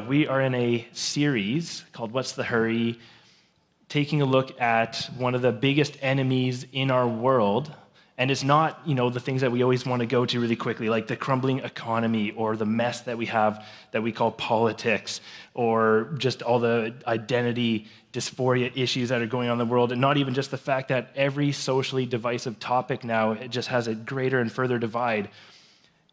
We are in a series called What's the Hurry, taking a look at one of the biggest enemies in our world. And it's not, the things that we always want to go to really quickly, like the crumbling economy or the mess that we have that we call politics, or just all the identity dysphoria issues that are going on in the world. And not even just the fact that every socially divisive topic now, it just has a greater and further divide.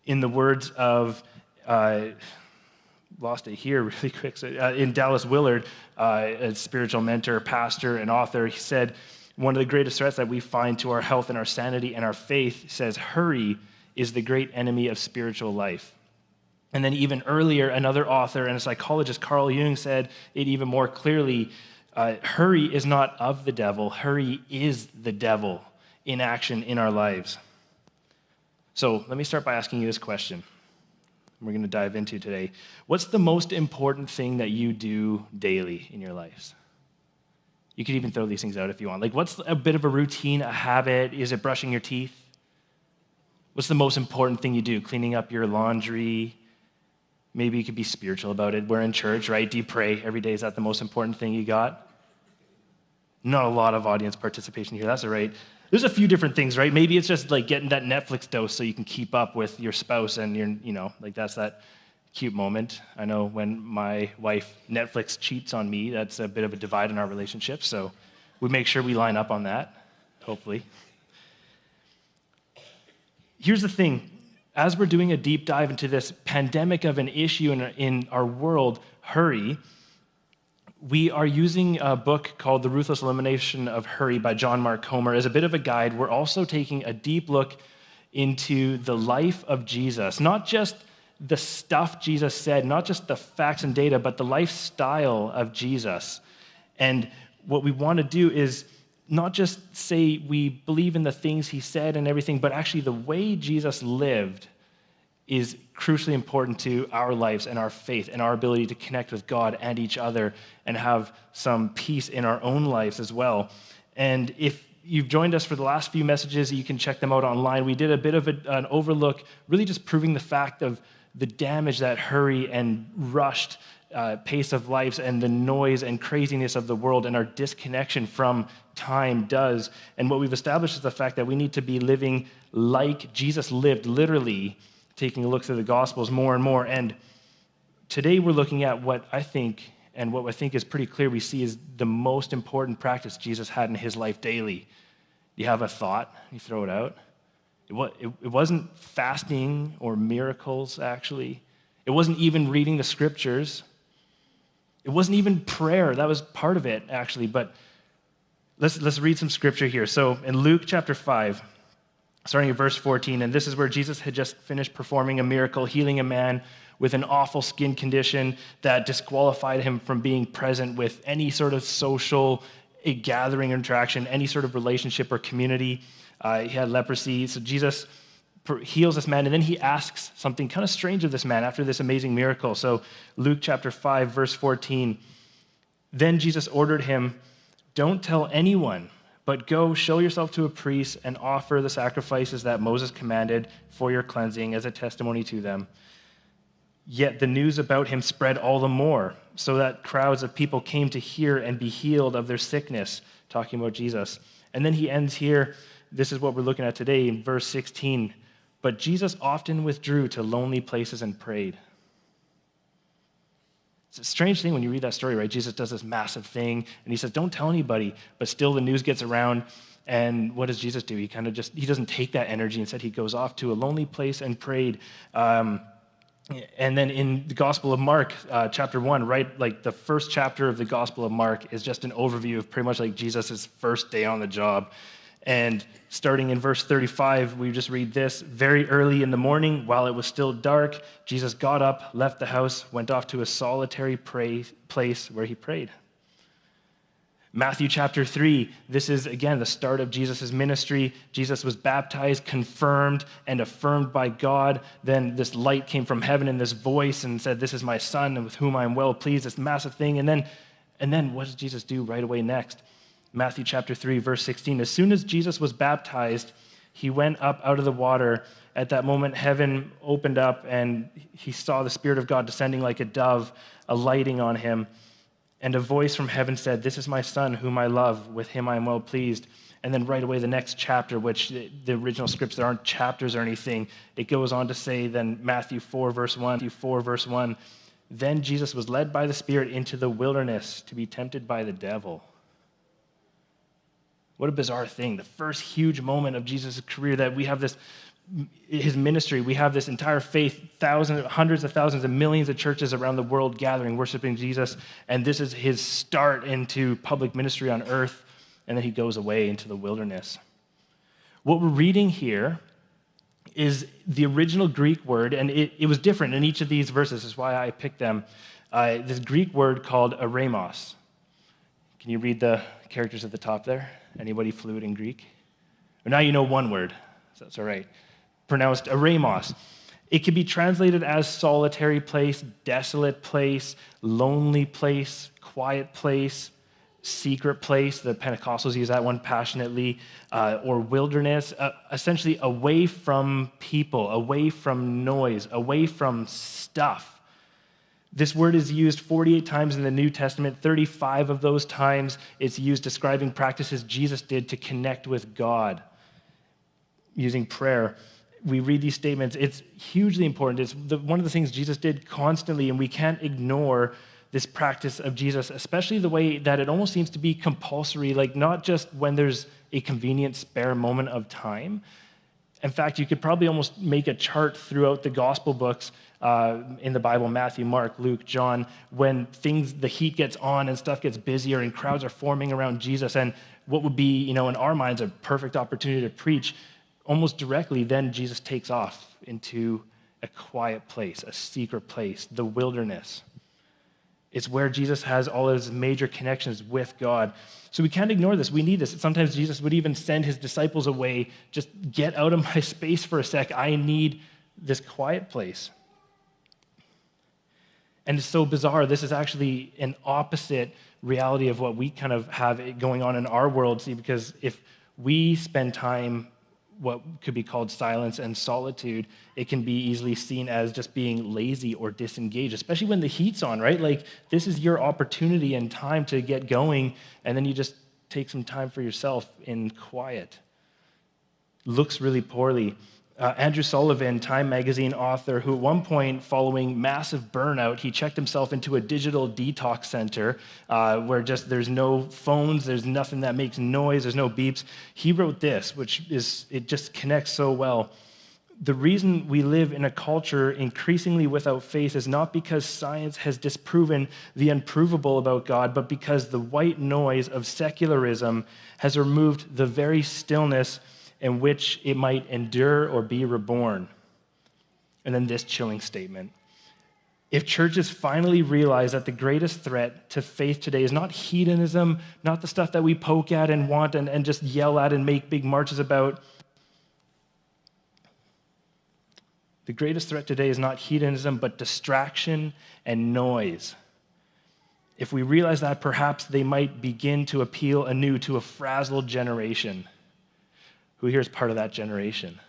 In the words of, lost it here really quick, in Dallas Willard, a spiritual mentor, pastor, and author, he said, one of the greatest threats that we find to our health and our sanity and our faith, says, hurry is the great enemy of spiritual life. And then even earlier, another author and a psychologist, Carl Jung, said it even more clearly, hurry is not of the devil, hurry is the devil in action in our lives. So let me start by asking you this question we're going to dive into today. What's the most important thing that you do daily in your lives? You could even throw these things out if you want. Like, what's a bit of a routine, a habit? Is it brushing your teeth? What's the most important thing you do? Cleaning up your laundry? Maybe you could be spiritual about it. We're in church, right? Do you pray every day? Is that the most important thing you got? Not a lot of audience participation here. That's all right. There's a few different things, right? Maybe it's just like getting that Netflix dose so you can keep up with your spouse and that's that cute moment. I know when my wife Netflix cheats on me, that's a bit of a divide in our relationship, so we make sure we line up on that, hopefully. Here's the thing. As we're doing a deep dive into this pandemic of an issue in our world, hurry, we are using a book called The Ruthless Elimination of Hurry by John Mark Comer as a bit of a guide. We're also taking a deep look into the life of Jesus, not just the stuff Jesus said, not just the facts and data, but the lifestyle of Jesus. And what we want to do is not just say we believe in the things he said and everything, but actually the way Jesus lived is crucially important to our lives and our faith and our ability to connect with God and each other and have some peace in our own lives as well. And if you've joined us for the last few messages, you can check them out online. We did a bit of an overlook, really just proving the fact of the damage that hurry and rushed pace of lives and the noise and craziness of the world and our disconnection from time does. And what we've established is the fact that we need to be living like Jesus lived, literally taking a look through the Gospels more and more. And today we're looking at what I think is pretty clear we see is the most important practice Jesus had in his life daily. You have a thought, you throw it out. It wasn't fasting or miracles, actually. It wasn't even reading the scriptures. It wasn't even prayer. That was part of it, actually. But let's read some scripture here. So in Luke chapter 5, starting at verse 14, and this is where Jesus had just finished performing a miracle, healing a man with an awful skin condition that disqualified him from being present with any sort of social gathering or interaction, any sort of relationship or community. He had leprosy. So Jesus heals this man, and then he asks something kind of strange of this man after this amazing miracle. So Luke chapter 5, verse 14, then Jesus ordered him, don't tell anyone, but go show yourself to a priest and offer the sacrifices that Moses commanded for your cleansing as a testimony to them. Yet the news about him spread all the more, so that crowds of people came to hear and be healed of their sickness, talking about Jesus. And then he ends here. This is what we're looking at today in verse 16. But Jesus often withdrew to lonely places and prayed. It's a strange thing when you read that story, right? Jesus does this massive thing, and he says, don't tell anybody, but still the news gets around, and what does Jesus do? He he doesn't take that energy. Instead, he goes off to a lonely place and prayed. And then in the Gospel of Mark, chapter 1, right, like the first chapter of the Gospel of Mark is just an overview of pretty much like Jesus' first day on the job. And starting in verse 35, we just read this. Very early in the morning, while it was still dark, Jesus got up, left the house, went off to a solitary place where he prayed. Matthew chapter 3, this is, again, the start of Jesus' ministry. Jesus was baptized, confirmed, and affirmed by God. Then this light came from heaven in this voice and said, this is my son with whom I am well pleased, this massive thing. And then what does Jesus do right away next? Matthew chapter 3, verse 16. As soon as Jesus was baptized, he went up out of the water. At that moment, heaven opened up, and he saw the Spirit of God descending like a dove, alighting on him. And a voice from heaven said, "This is my Son, whom I love. With him I am well pleased." And then right away, the next chapter, which the original scripts, there aren't chapters or anything, it goes on to say, then Matthew 4, verse 1, then Jesus was led by the Spirit into the wilderness to be tempted by the devil. What a bizarre thing. The first huge moment of Jesus' career that we have this, his ministry, we have this entire faith, hundreds of thousands and millions of churches around the world gathering, worshiping Jesus, and this is his start into public ministry on earth, and then he goes away into the wilderness. What we're reading here is the original Greek word, and it was different in each of these verses. That's why I picked them. This Greek word called eremos. Can you read the characters at the top there? Anybody fluent in Greek? Well, now you know one word, so that's all right. Pronounced eremos. It can be translated as solitary place, desolate place, lonely place, quiet place, secret place. The Pentecostals use that one passionately, or wilderness, essentially away from people, away from noise, away from stuff. This word is used 48 times in the New Testament. 35 of those times it's used describing practices Jesus did to connect with God using prayer. We read these statements. It's hugely important. It's one of the things Jesus did constantly, and we can't ignore this practice of Jesus, especially the way that it almost seems to be compulsory, like not just when there's a convenient spare moment of time. In fact, you could probably almost make a chart throughout the gospel books in the Bible, Matthew, Mark, Luke, John, when the heat gets on and stuff gets busier and crowds are forming around Jesus, and what would be, in our minds, a perfect opportunity to preach, almost directly, then Jesus takes off into a quiet place, a secret place, the wilderness. It's where Jesus has all of his major connections with God. So we can't ignore this. We need this. Sometimes Jesus would even send his disciples away. Just get out of my space for a sec. I need this quiet place. And it's so bizarre. This is actually an opposite reality of what we kind of have going on in our world. See, because if we spend time what could be called silence and solitude, it can be easily seen as just being lazy or disengaged, especially when the heat's on, right? Like, this is your opportunity and time to get going, and then you just take some time for yourself in quiet. Looks really poorly. Andrew Sullivan, Time magazine author, who at one point, following massive burnout, he checked himself into a digital detox center where there's no phones, there's nothing that makes noise, there's no beeps. He wrote this, it just connects so well. The reason we live in a culture increasingly without faith is not because science has disproven the unprovable about God, but because the white noise of secularism has removed the very stillness in which it might endure or be reborn. And then this chilling statement. If churches finally realize that the greatest threat to faith today is not hedonism, not the stuff that we poke at and want and just yell at and make big marches about. The greatest threat today is not hedonism, but distraction and noise. If we realize that, perhaps they might begin to appeal anew to a frazzled generation. Who here is part of that generation?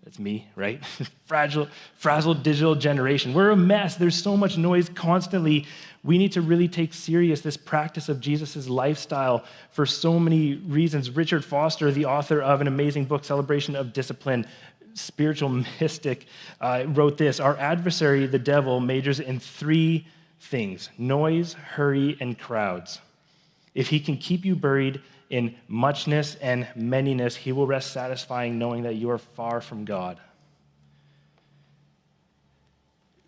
That's me, right? Frazzled digital generation. We're a mess. There's so much noise constantly. We need to really take serious this practice of Jesus' lifestyle for so many reasons. Richard Foster, the author of an amazing book, Celebration of Discipline, spiritual mystic, wrote this: our adversary, the devil, majors in three things: noise, hurry, and crowds. If he can keep you buried in muchness and manyness, he will rest satisfying knowing that you are far from God.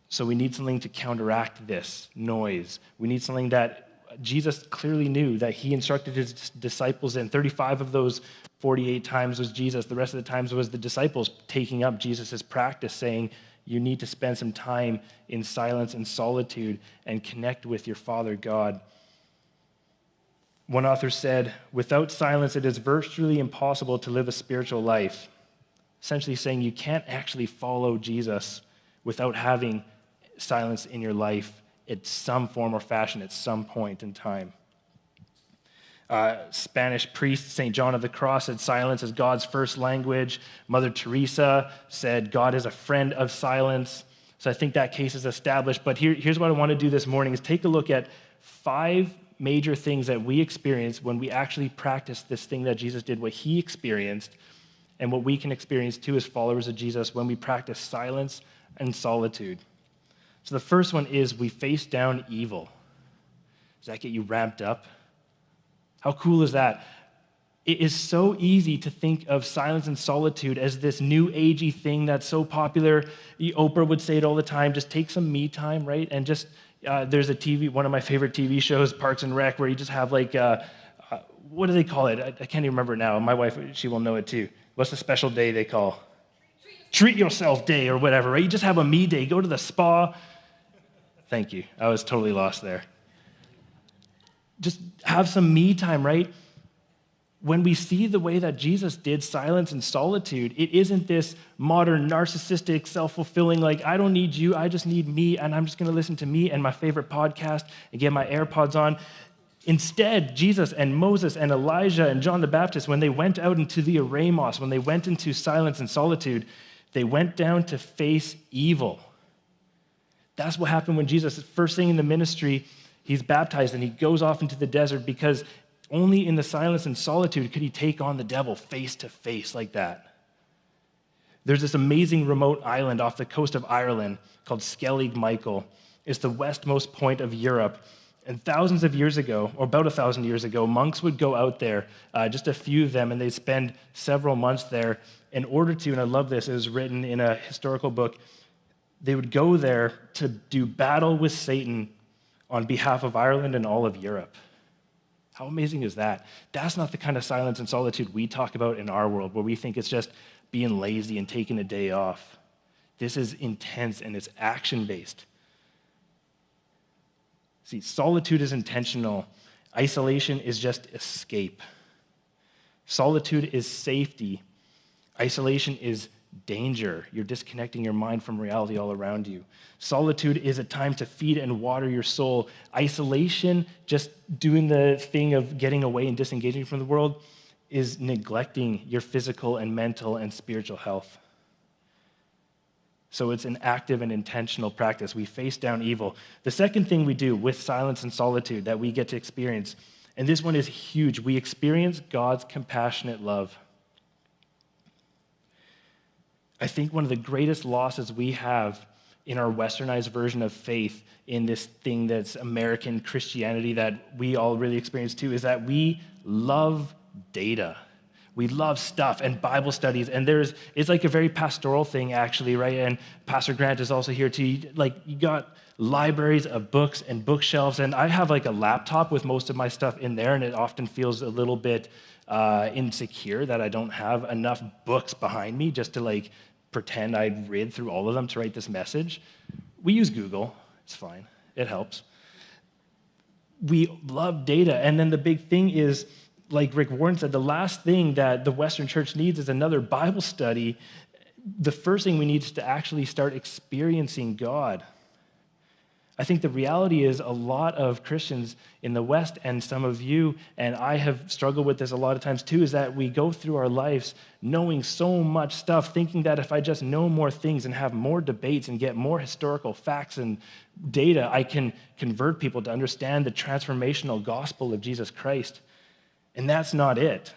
So we need something to counteract this noise. We need something that Jesus clearly knew, that he instructed his disciples in. 35 of those 48 times was Jesus. The rest of the times was the disciples taking up Jesus' practice, saying, you need to spend some time in silence and solitude and connect with your Father God. One author said, without silence, it is virtually impossible to live a spiritual life. Essentially saying you can't actually follow Jesus without having silence in your life in some form or fashion at some point in time. Spanish priest St. John of the Cross said silence is God's first language. Mother Teresa said God is a friend of silence. So I think that case is established. But here's what I want to do this morning is take a look at 5 major things that we experience when we actually practice this thing that Jesus did, what he experienced, and what we can experience too as followers of Jesus when we practice silence and solitude. So the first one is we face down evil. Does that get you ramped up? How cool is that? It is so easy to think of silence and solitude as this new agey thing that's so popular. Oprah would say it all the time, just take some me time, right? And just, there's one of my favorite TV shows, Parks and Rec, where you just have like, what do they call it? I can't even remember now. My wife, she will know it too. What's the special day they call? Treat yourself day or whatever, right? You just have a me day, go to the spa. Thank you. I was totally lost there. Just have some me time, right? When we see the way that Jesus did silence and solitude, it isn't this modern, narcissistic, self-fulfilling, like, I don't need you, I just need me, and I'm just going to listen to me and my favorite podcast and get my AirPods on. Instead, Jesus and Moses and Elijah and John the Baptist, when they went out into the eremos, when they went into silence and solitude, they went down to face evil. That's what happened when Jesus, first thing in the ministry, he's baptized and he goes off into the desert because only in the silence and solitude could he take on the devil face to face like that. There's this amazing remote island off the coast of Ireland called Skellig Michael. It's the westmost point of Europe. And thousands of years ago, or about 1,000 years ago, monks would go out there, just a few of them, and they'd spend several months there in order to, and I love this, it was written in a historical book, they would go there to do battle with Satan on behalf of Ireland and all of Europe. How amazing is that? That's not the kind of silence and solitude we talk about in our world, where we think it's just being lazy and taking a day off. This is intense and it's action-based. See, solitude is intentional. Isolation is just escape. Solitude is safety. Isolation is danger. You're disconnecting your mind from reality all around you. Solitude is a time to feed and water your soul. Isolation, just doing the thing of getting away and disengaging from the world, is neglecting your physical and mental and spiritual health. So it's an active and intentional practice. We face down evil. The second thing we do with silence and solitude that we get to experience, and this one is huge, we experience God's compassionate love. I think one of the greatest losses we have in our westernized version of faith, in this thing that's American Christianity that we all really experience too, is that we love data. We love stuff and Bible studies, and it's like a very pastoral thing actually, right? And Pastor Grant is also here too. Like, you got libraries of books and bookshelves, and I have like a laptop with most of my stuff in there, and it often feels a little bit insecure that I don't have enough books behind me just to like pretend I read through all of them to write this message. We use Google. It's fine. It helps. We love data. And then the big thing is, like Rick Warren said, the last thing that the Western church needs is another Bible study. The first thing we need is to actually start experiencing God. I think the reality is a lot of Christians in the West, and some of you, and I have struggled with this a lot of times too, is that we go through our lives knowing so much stuff, thinking that if I just know more things and have more debates and get more historical facts and data, I can convert people to understand the transformational gospel of Jesus Christ. And that's not it.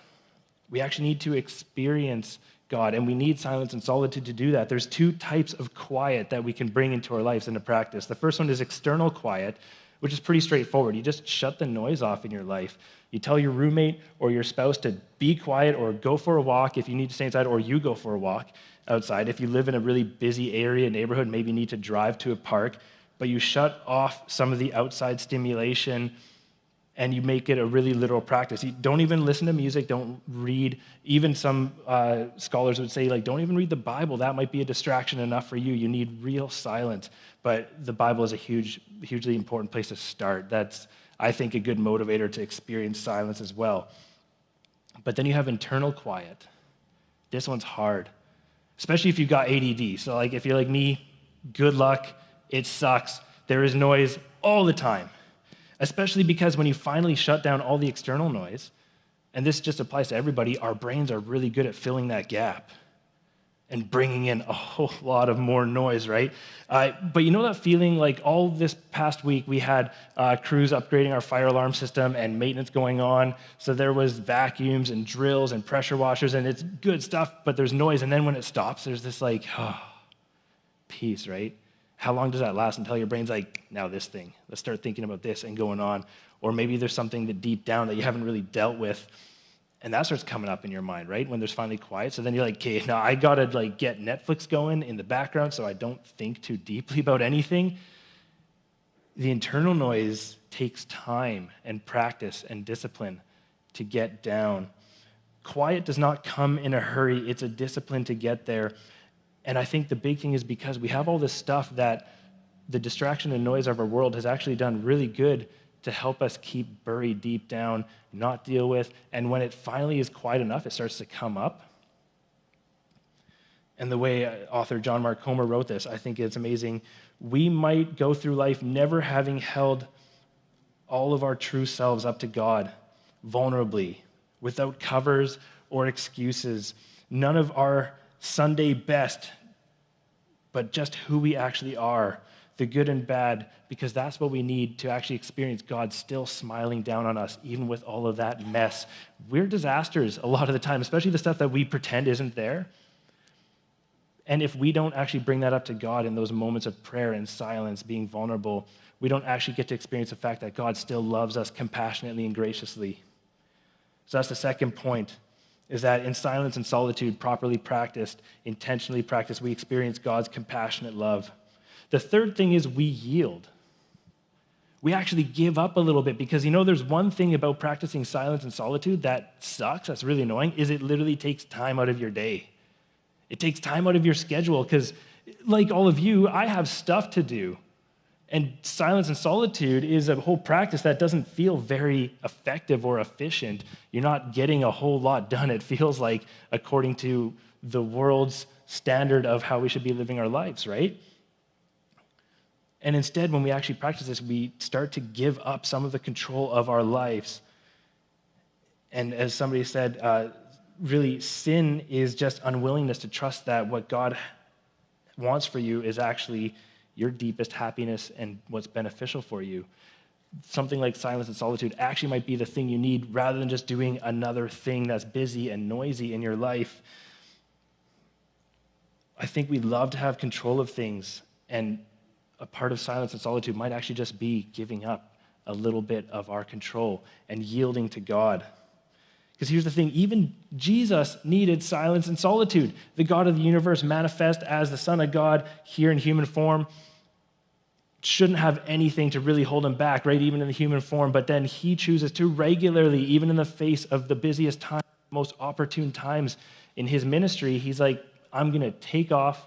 We actually need to experience God, and we need silence and solitude to do that. There's 2 types of quiet that we can bring into our lives into practice. The first one is external quiet, which is pretty straightforward. You just shut the noise off in your life. You tell your roommate or your spouse to be quiet or go for a walk if you need to stay inside, or you go for a walk outside. If you live in a really busy area, neighborhood, maybe you need to drive to a park, but you shut off some of the outside stimulation and you make it a really literal practice. You don't even listen to music, don't read. Even some scholars would say, like, don't even read the Bible. That might be a distraction enough for you. You need real silence. But the Bible is a hugely important place to start. That's, I think, a good motivator to experience silence as well. But then you have internal quiet. This one's hard, especially if you've got ADD. So like if you're like me, good luck. It sucks. There is noise all the time. especially because when you finally shut down all the external noise, and this just applies to everybody, our brains are really good at filling that gap and bringing in a whole lot of more noise, right? But you know that feeling, like all this past week, we had crews upgrading our fire alarm system and maintenance going on. So there was vacuums and drills and pressure washers, and it's good stuff, but there's noise. And then when it stops, there's this like, peace, right? How long does that last until your brain's like, now this thing, let's start thinking about this and going on. Or maybe there's something that deep down that you haven't really dealt with, and that starts coming up in your mind, right? When there's finally quiet. So then you're like, okay, now I gotta like get Netflix going in the background so I don't think too deeply about anything. The internal noise takes time and practice and discipline to get down. Quiet does not come in a hurry. It's a discipline to get there. And I think the big thing is because we have all this stuff that the distraction and noise of our world has actually done really good to help us keep buried deep down, not deal with, and when it finally is quiet enough, it starts to come up. And the way author John Mark Comer wrote this, I think it's amazing. We might go through life never having held all of our true selves up to God, vulnerably, without covers or excuses. None of our Sunday best, but just who we actually are, the good and bad, because that's what we need to actually experience God still smiling down on us, even with all of that mess. We're disasters a lot of the time, especially the stuff that we pretend isn't there. And if we don't actually bring that up to God in those moments of prayer and silence, being vulnerable, we don't actually get to experience the fact that God still loves us compassionately and graciously. So that's the second point, is that in silence and solitude, properly practiced, intentionally practiced, we experience God's compassionate love. The third thing is we yield. We actually give up a little bit because, there's one thing about practicing silence and solitude that sucks, that's really annoying, is it literally takes time out of your day. It takes time out of your schedule because, like all of you, I have stuff to do. And silence and solitude is a whole practice that doesn't feel very effective or efficient. You're not getting a whole lot done, it feels like, according to the world's standard of how we should be living our lives, right? And instead, when we actually practice this, we start to give up some of the control of our lives. And as somebody said, really, sin is just unwillingness to trust that what God wants for you is actually your deepest happiness and what's beneficial for you. Something like silence and solitude actually might be the thing you need rather than just doing another thing that's busy and noisy in your life. I think we love to have control of things, and a part of silence and solitude might actually just be giving up a little bit of our control and yielding to God. Because here's the thing, even Jesus needed silence and solitude. The God of the universe manifest as the Son of God here in human form shouldn't have anything to really hold him back, right? Even in the human form, but then he chooses to regularly, even in the face of the busiest time, most opportune times in his ministry, he's like, I'm going to take off.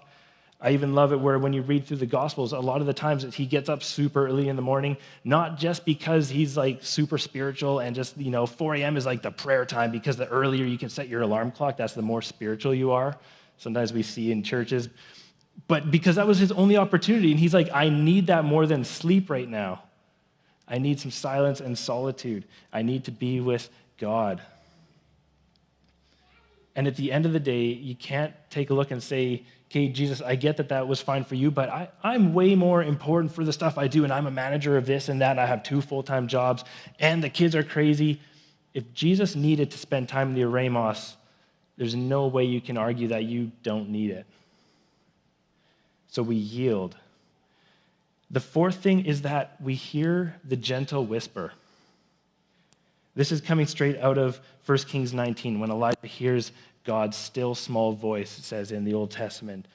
I even love it where when you read through the Gospels, a lot of the times he gets up super early in the morning, not just because he's like super spiritual and just, 4 a.m. is like the prayer time because the earlier you can set your alarm clock, that's the more spiritual you are. Sometimes we see in churches. But because that was his only opportunity, and he's like, I need that more than sleep right now. I need some silence and solitude. I need to be with God. And at the end of the day, you can't take a look and say, okay, Jesus, I get that was fine for you, but I'm way more important for the stuff I do, and I'm a manager of this and that, and I have 2 full-time jobs, and the kids are crazy. If Jesus needed to spend time in the Eremos, there's no way you can argue that you don't need it. So we yield. The fourth thing is that we hear the gentle whisper. This is coming straight out of 1 Kings 19, when Elijah hears God's still small voice, it says in the Old Testament.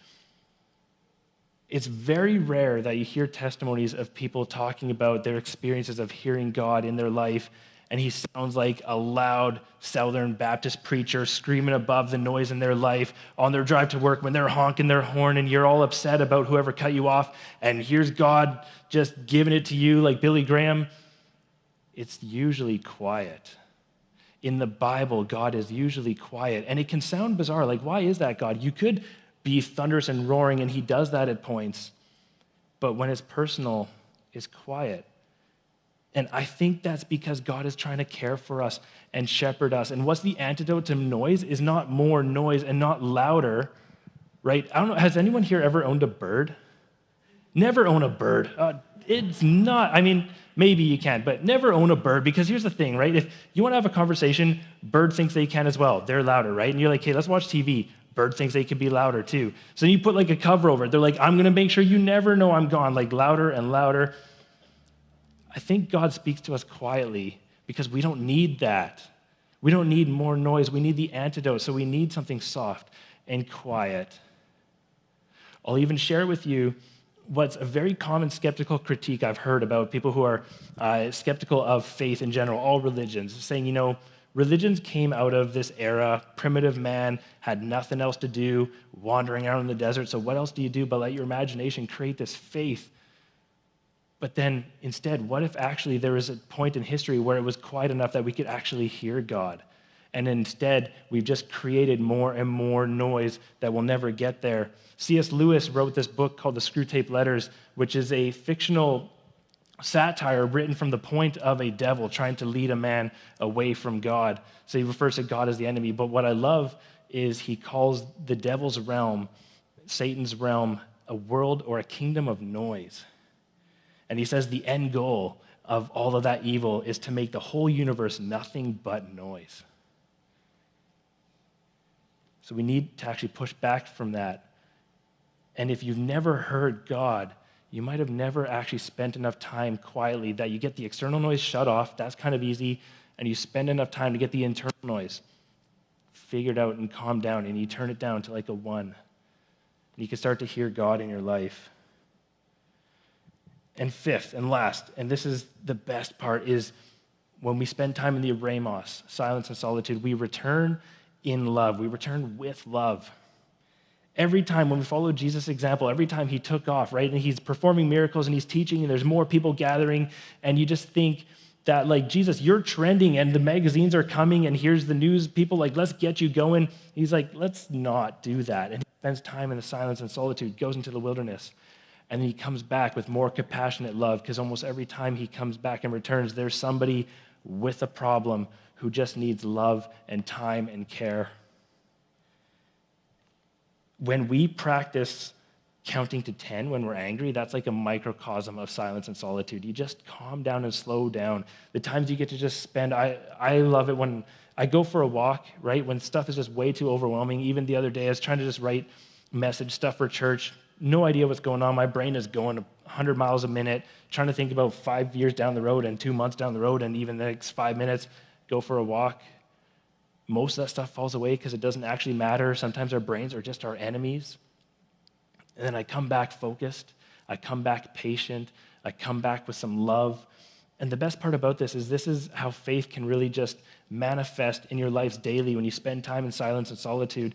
It's very rare that you hear testimonies of people talking about their experiences of hearing God in their life, and he sounds like a loud Southern Baptist preacher screaming above the noise in their life on their drive to work when they're honking their horn and you're all upset about whoever cut you off, and here's God just giving it to you like Billy Graham. It's usually quiet. In the Bible, God is usually quiet. And it can sound bizarre, like, why is that, God? You could be thunderous and roaring, and he does that at points. But when it's personal, it's quiet. And I think that's because God is trying to care for us and shepherd us. And what's the antidote to noise is not more noise and not louder, right? I don't know, has anyone here ever owned a bird? Never own a bird. It's not, I mean, maybe you can, but never own a bird, because here's the thing, right? If you want to have a conversation, bird thinks they can as well. They're louder, right? And you're like, hey, let's watch TV. Bird thinks they could be louder too. So you put like a cover over it. They're like, I'm going to make sure you never know I'm gone, like louder and louder. I think God speaks to us quietly because we don't need that. We don't need more noise. We need the antidote. So we need something soft and quiet. I'll even share with you what's a very common skeptical critique I've heard about people who are skeptical of faith in general, all religions, saying, you know, religions came out of this era, primitive man had nothing else to do, wandering around in the desert, so what else do you do but let your imagination create this faith? But then instead, what if actually there was a point in history where it was quiet enough that we could actually hear God? And instead, we've just created more and more noise that will never get there. C.S. Lewis wrote this book called The Screwtape Letters, which is a fictional satire written from the point of a devil trying to lead a man away from God. So he refers to God as the enemy. But what I love is he calls the devil's realm, Satan's realm, a world or a kingdom of noise. And he says the end goal of all of that evil is to make the whole universe nothing but noise. So we need to actually push back from that. And if you've never heard God, you might have never actually spent enough time quietly that you get the external noise shut off. That's kind of easy. And you spend enough time to get the internal noise figured out and calmed down. And you turn it down to like a 1. And you can start to hear God in your life. And fifth and last, and this is the best part, is when we spend time in the eremos, silence and solitude, we return in love. We return with love. Every time when we follow Jesus' example, every time he took off, right, and he's performing miracles and he's teaching and there's more people gathering, and you just think that, like, Jesus, you're trending and the magazines are coming and here's the news, people, like, let's get you going. He's like, let's not do that. And he spends time in the silence and solitude, goes into the wilderness, and then he comes back with more compassionate love, because almost every time he comes back and returns, there's somebody with a problem who just needs love and time and care. When we practice counting to 10 when we're angry, that's like a microcosm of silence and solitude. You just calm down and slow down. The times you get to just spend, I love it when I go for a walk, right? When stuff is just way too overwhelming. Even the other day, I was trying to just write message stuff for church. No idea what's going on. My brain is going 100 miles a minute, trying to think about 5 years down the road and 2 months down the road and even the next 5 minutes, go for a walk. Most of that stuff falls away because it doesn't actually matter. Sometimes our brains are just our enemies. And then I come back focused. I come back patient. I come back with some love. And the best part about this is how faith can really just manifest in your lives daily when you spend time in silence and solitude.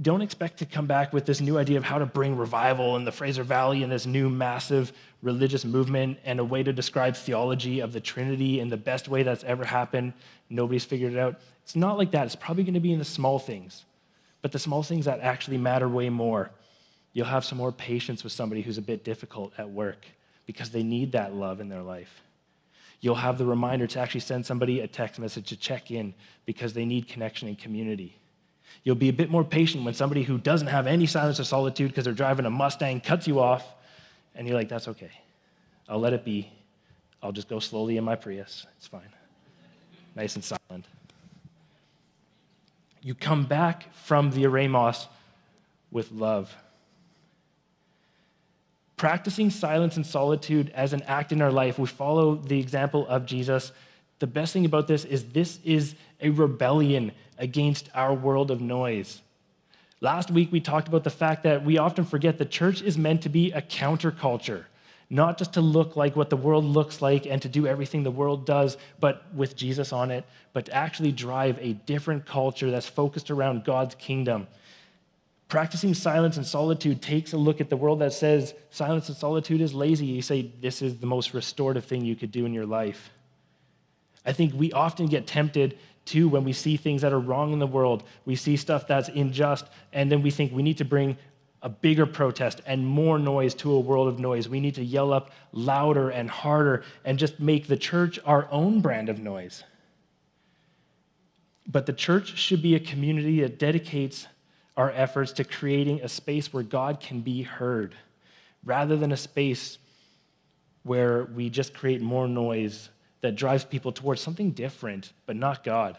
Don't expect to come back with this new idea of how to bring revival in the Fraser Valley and this new massive religious movement and a way to describe theology of the Trinity in the best way that's ever happened. Nobody's figured it out. It's not like that. It's probably going to be in the small things, but the small things that actually matter way more. You'll have some more patience with somebody who's a bit difficult at work because they need that love in their life. You'll have the reminder to actually send somebody a text message to check in because they need connection and community. You'll be a bit more patient when somebody who doesn't have any silence or solitude because they're driving a Mustang cuts you off, and you're like, that's okay. I'll let it be. I'll just go slowly in my Prius. It's fine. Nice and silent. You come back from the eremos with love. Practicing silence and solitude as an act in our life, we follow the example of Jesus. The best thing about this is a rebellion against our world of noise. Last week, we talked about the fact that we often forget the church is meant to be a counterculture, not just to look like what the world looks like and to do everything the world does, but with Jesus on it, but to actually drive a different culture that's focused around God's kingdom. Practicing silence and solitude takes a look at the world that says silence and solitude is lazy. You say, this is the most restorative thing you could do in your life. I think we often get tempted too when we see things that are wrong in the world. We see stuff that's unjust, and then we think we need to bring a bigger protest and more noise to a world of noise. We need to yell up louder and harder and just make the church our own brand of noise. But the church should be a community that dedicates our efforts to creating a space where God can be heard, rather than a space where we just create more noise that drives people towards something different, but not God.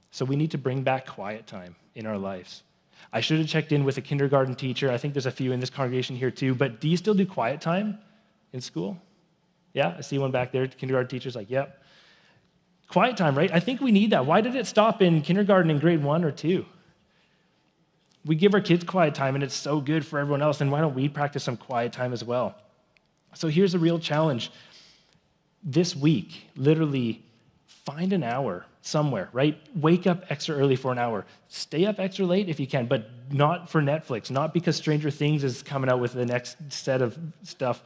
So we need to bring back quiet time in our lives. I should have checked in with a kindergarten teacher. I think there's a few in this congregation here too, but do you still do quiet time in school? Yeah, I see one back there. Kindergarten teacher's like, yep. Quiet time, right? I think we need that. Why did it stop in kindergarten in grade 1 or 2? We give our kids quiet time, and it's so good for everyone else, and why don't we practice some quiet time as well? So here's a real challenge. This week, literally, find an hour somewhere, right? Wake up extra early for an hour. Stay up extra late if you can, but not for Netflix, not because Stranger Things is coming out with the next set of stuff.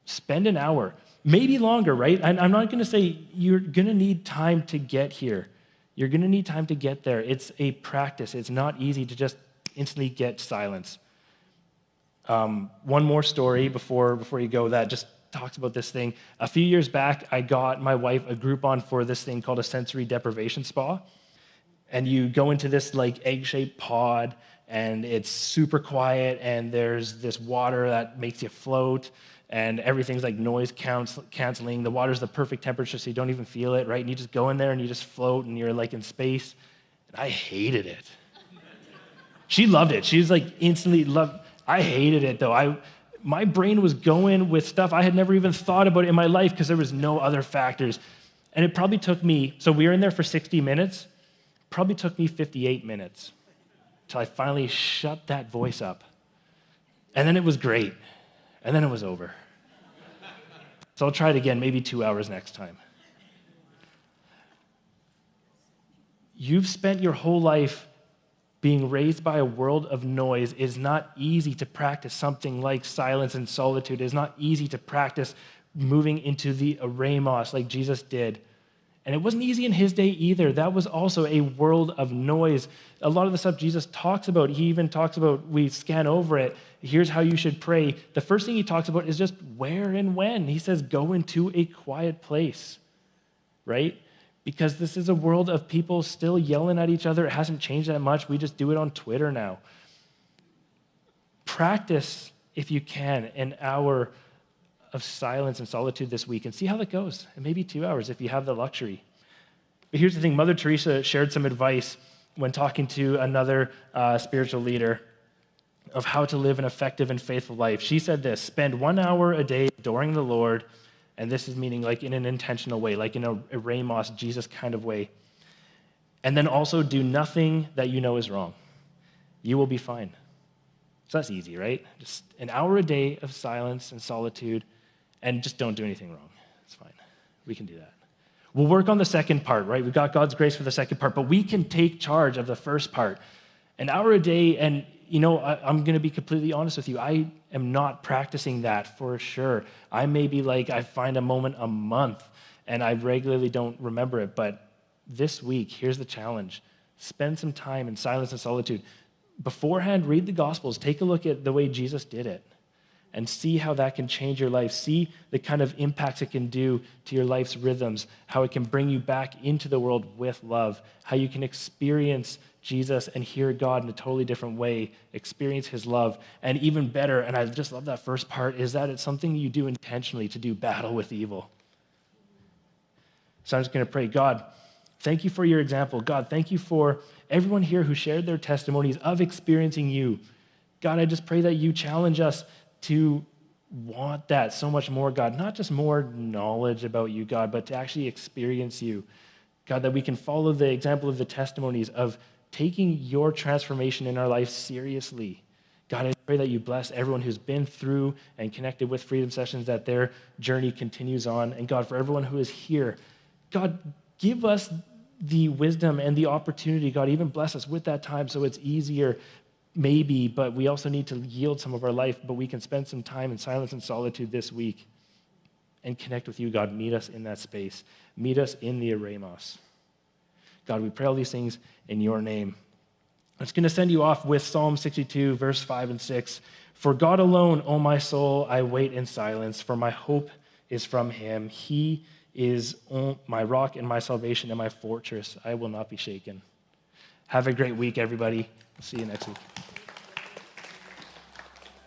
Spend an hour, maybe longer, right? I'm not going to say you're going to need time to get here. You're going to need time to get there. It's a practice. It's not easy to just instantly get silence. One more story before you go that just talks about this thing. A few years back, I got my wife a Groupon for this thing called a sensory deprivation spa. And you go into this like egg-shaped pod, and it's super quiet, and there's this water that makes you float, and everything's like noise canceling. The water's the perfect temperature, so you don't even feel it, right? And you just go in there and you just float, and you're like in space. And I hated it. She loved it. She was like instantly loved. I hated it though. My brain was going with stuff I had never even thought about in my life because there was no other factors. And it probably took me, so we were in there for 60 minutes, probably took me 58 minutes till I finally shut that voice up. And then it was great. And then it was over. So I'll try it again, maybe 2 hours next time. You've spent your whole life being raised by a world of noise. It's not easy to practice something like silence and solitude. It's not easy to practice moving into the eremos like Jesus did. And it wasn't easy in his day either. That was also a world of noise. A lot of the stuff Jesus talks about, he even talks about, we scan over it, here's how you should pray. The first thing he talks about is just where and when. He says, go into a quiet place, right? Because this is a world of people still yelling at each other. It hasn't changed that much. We just do it on Twitter now. Practice, if you can, an hour of silence and solitude this week and see how that goes. And maybe 2 hours if you have the luxury. But here's the thing. Mother Teresa shared some advice when talking to another spiritual leader of how to live an effective and faithful life. She said this: spend 1 hour a day adoring the Lord. And this is meaning like in an intentional way, like in a eremos, Jesus kind of way. And then also do nothing that you know is wrong. You will be fine. So that's easy, right? Just an hour a day of silence and solitude, and just don't do anything wrong. It's fine. We can do that. We'll work on the second part, right? We've got God's grace for the second part, but we can take charge of the first part. An hour a day, and I'm going to be completely honest with you. I am not practicing that for sure. I may be like, I find a moment a month, and I regularly don't remember it. But this week, here's the challenge. Spend some time in silence and solitude. Beforehand, read the Gospels. Take a look at the way Jesus did it and see how that can change your life. See the kind of impacts it can do to your life's rhythms, how it can bring you back into the world with love, how you can experience Jesus and hear God in a totally different way, experience his love. And even better, and I just love that first part, is that it's something you do intentionally to do battle with evil. So I'm just going to pray. God, thank you for your example. God, thank you for everyone here who shared their testimonies of experiencing you. God, I just pray that you challenge us to want that so much more, God, not just more knowledge about you, God, but to actually experience you. God, that we can follow the example of the testimonies of taking your transformation in our life seriously. God, I pray that you bless everyone who's been through and connected with Freedom Sessions, that their journey continues on. And God, for everyone who is here, God, give us the wisdom and the opportunity, God, even bless us with that time so it's easier, maybe, but we also need to yield some of our life, but we can spend some time in silence and solitude this week and connect with you, God. Meet us in that space. Meet us in the eremos. God, we pray all these things in your name. It's going to send you off with Psalm 62, verse 5 and 6. For God alone, O my soul, I wait in silence, for my hope is from him. He is my rock and my salvation and my fortress. I will not be shaken. Have a great week, everybody. See you next week.